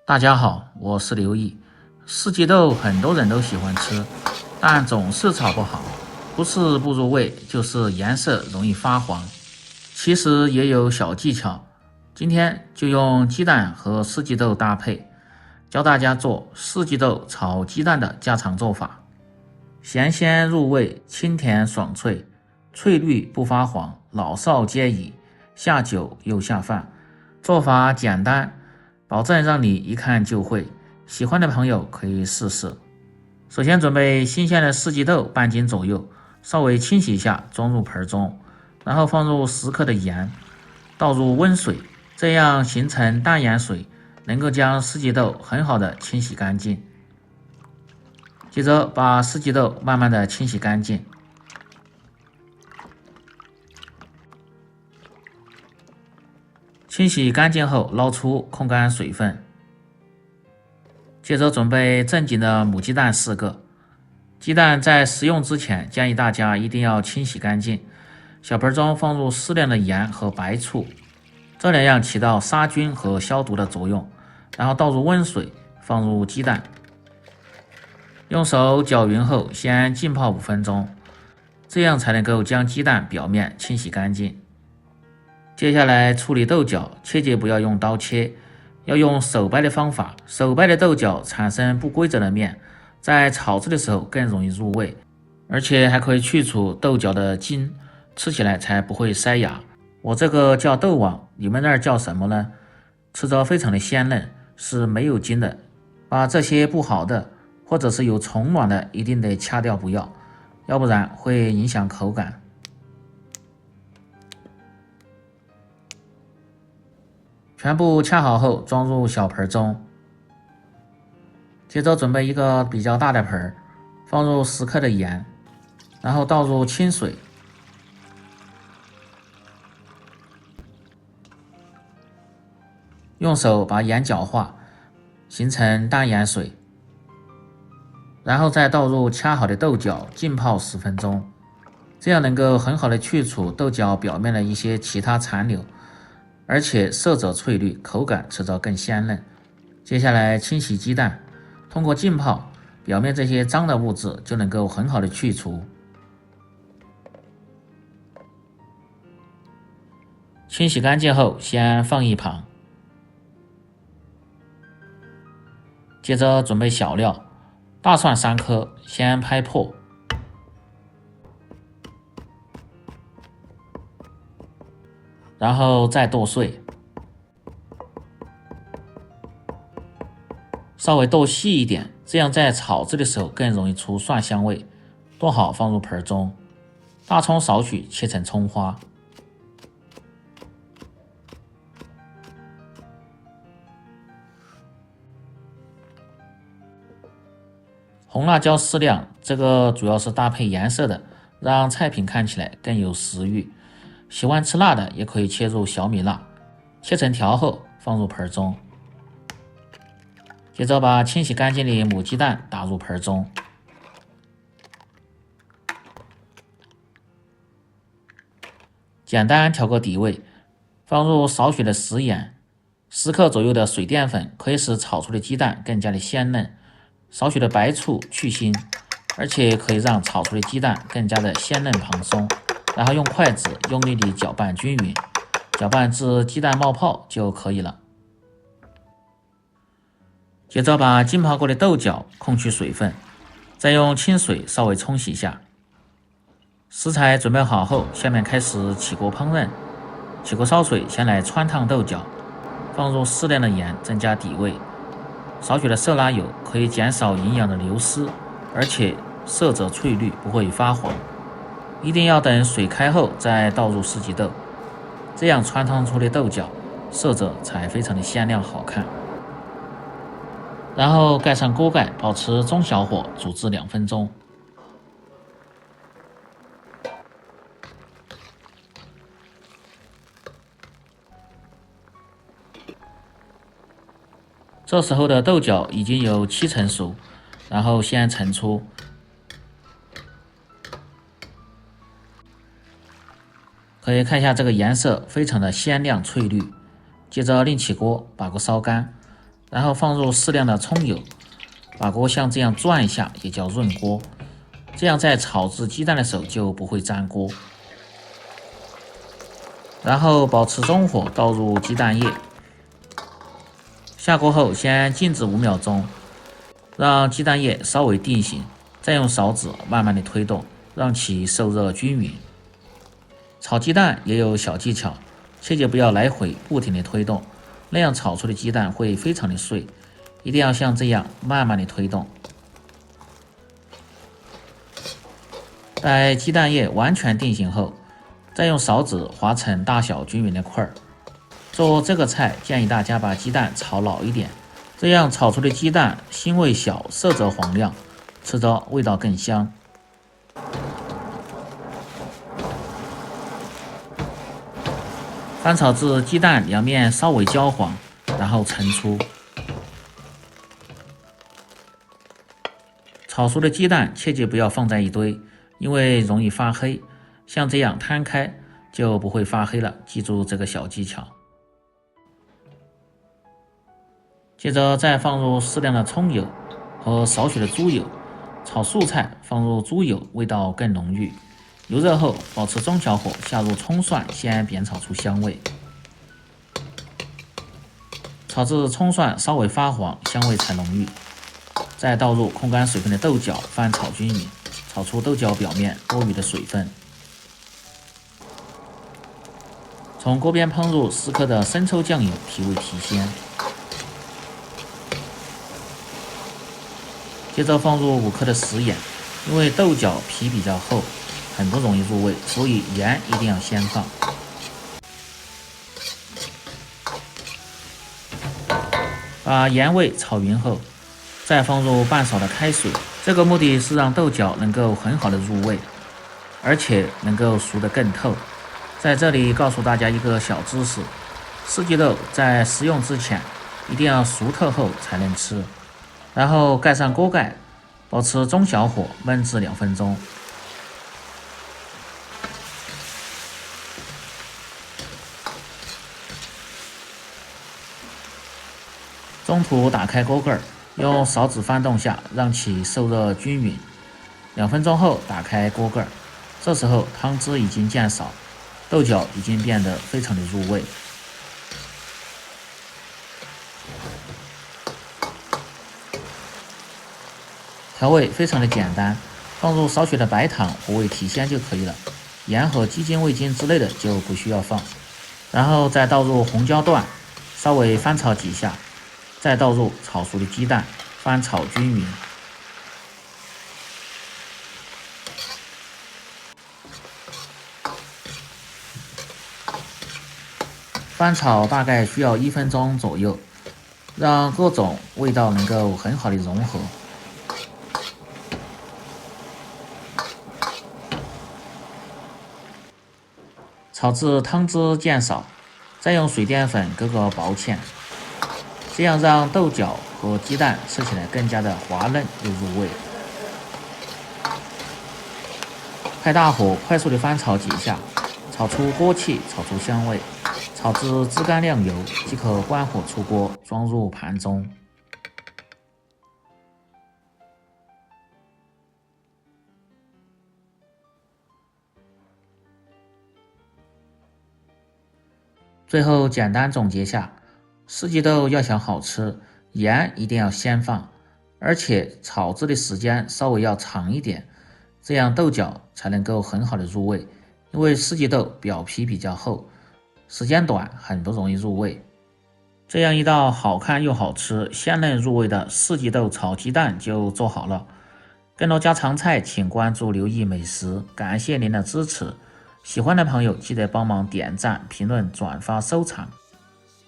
大家好，我是刘毅。四季豆很多人都喜欢吃，但总是炒不好，不是不入味，就是颜色容易发黄。其实也有小技巧，今天就用鸡蛋和四季豆搭配，教大家做四季豆炒鸡蛋的家常做法。咸鲜入味，清甜爽脆，翠绿不发黄，老少皆宜，下酒又下饭。做法简单，保证让你一看就会，喜欢的朋友可以试试。首先准备新鲜的四季豆半斤左右，稍微清洗一下装入盆中，然后放入10克的盐，倒入温水，这样形成淡盐水，能够将四季豆很好的清洗干净。接着把四季豆慢慢的清洗干净，清洗干净后捞出控干水分。接着准备正经的母鸡蛋4个，鸡蛋在食用之前建议大家一定要清洗干净。小盆中放入适量的盐和白醋，这两样起到杀菌和消毒的作用。然后倒入温水，放入鸡蛋，用手搅匀后先浸泡5分钟，这样才能够将鸡蛋表面清洗干净。接下来处理豆角，切记不要用刀切，要用手掰的方法。手掰的豆角产生不规则的面，在炒制的时候更容易入味，而且还可以去除豆角的筋，吃起来才不会塞牙。我这个叫豆网，你们那儿叫什么呢？吃着非常的鲜嫩，是没有筋的。把这些不好的或者是有虫卵的一定得掐掉不要，要不然会影响口感。全部掐好后装入小盆中，接着准备一个比较大的盆，放入10克的盐，然后倒入清水，用手把盐搅化，形成淡盐水，然后再倒入掐好的豆角浸泡10分钟，这样能够很好的去除豆角表面的一些其他残留，而且色泽翠绿，口感吃着更鲜嫩。接下来清洗鸡蛋，通过浸泡，表面这些脏的物质就能够很好的去除。清洗干净后先放一旁。接着准备小料，大蒜3颗，先拍破，然后再剁碎，稍微剁细一点，这样在炒制的时候更容易出蒜香味。剁好放入盆中，大葱少许切成葱花，红辣椒适量，这个主要是搭配颜色的，让菜品看起来更有食欲。喜欢吃辣的也可以切入小米辣，切成条后放入盆中。接着把清洗干净的母鸡蛋打入盆中，简单调个底味，放入少许的食盐，10克左右的水淀粉可以使炒出的鸡蛋更加的鲜嫩，少许的白醋去腥，而且可以让炒出的鸡蛋更加的鲜嫩蓬松。然后用筷子用力地搅拌均匀，搅拌至鸡蛋冒泡就可以了。接着把浸泡过的豆角控去水分，再用清水稍微冲洗一下。食材准备好后，下面开始起锅烹饪。起锅烧水，先来汆烫豆角，放入适量的盐增加底味，少许的色拉油可以减少营养的流失，而且色泽翠绿，不会发黄。一定要等水开后再倒入四季豆，这样汆烫出的豆角色泽才非常的鲜亮好看。然后盖上锅盖，保持中小火煮至2分钟。这时候的豆角已经有70%熟，然后先盛出。可以看一下这个颜色非常的鲜亮翠绿。接着另起锅，把锅烧干，然后放入适量的葱油，把锅像这样转一下，也叫润锅。这样在炒制鸡蛋的时候就不会粘锅。然后保持中火，倒入鸡蛋液。下锅后先静止5秒钟，让鸡蛋液稍微定型，再用勺子慢慢的推动，让其受热均匀。炒鸡蛋也有小技巧，切记不要来回不停的推动，那样炒出的鸡蛋会非常的碎，一定要像这样慢慢的推动。待鸡蛋液完全定型后，再用勺子划成大小均匀的块儿。做这个菜建议大家把鸡蛋炒老一点，这样炒出的鸡蛋腥味小，色泽黄亮，吃着味道更香。翻炒至鸡蛋两面稍微焦黄，然后盛出。炒熟的鸡蛋切记不要放在一堆，因为容易发黑，像这样摊开就不会发黑了，记住这个小技巧。接着再放入适量的葱油和少许的猪油，炒素菜放入猪油味道更浓郁。油热后保持中小火下入葱蒜，先煸炒出香味。炒至葱蒜稍微发黄，香味才浓郁。再倒入控干水分的豆角，翻炒均匀，炒出豆角表面多余的水分。从锅边烹入10克的生抽酱油，提味提鲜。接着放入5克的食盐，因为豆角皮比较厚，很不容易入味，所以盐一定要先放。把盐味炒匀后，再放入半勺的开水，这个目的是让豆角能够很好的入味，而且能够熟得更透。在这里告诉大家一个小知识，四季豆在食用之前一定要熟透后才能吃。然后盖上锅盖，保持中小火焖至2分钟。中途打开锅盖，用勺子翻动下，让其受热均匀。2分钟后打开锅盖，这时候汤汁已经渐少，豆角已经变得非常的入味。调味非常的简单，放入少许的白糖和味提鲜就可以了，盐和鸡精、味精之类的就不需要放。然后再倒入红椒段，稍微翻炒几下，再倒入炒熟的鸡蛋，翻炒均匀。翻炒大概需要1分钟左右，让各种味道能够很好的融合。炒至汤汁渐少，再用水淀粉隔个薄芡，这样让豆角和鸡蛋吃起来更加的滑嫩又入味。开大火快速的翻炒几下，炒出锅气，炒出香味，炒至汁干亮油即可关火出锅，装入盘中。最后简单总结下，四季豆要想好吃，盐一定要先放，而且炒制的时间稍微要长一点，这样豆角才能够很好的入味。因为四季豆表皮比较厚，时间短很不容易入味。这样一道好看又好吃、鲜嫩入味的四季豆炒鸡蛋就做好了。更多家常菜请关注刘毅美食，感谢您的支持。喜欢的朋友记得帮忙点赞、评论、转发、收藏。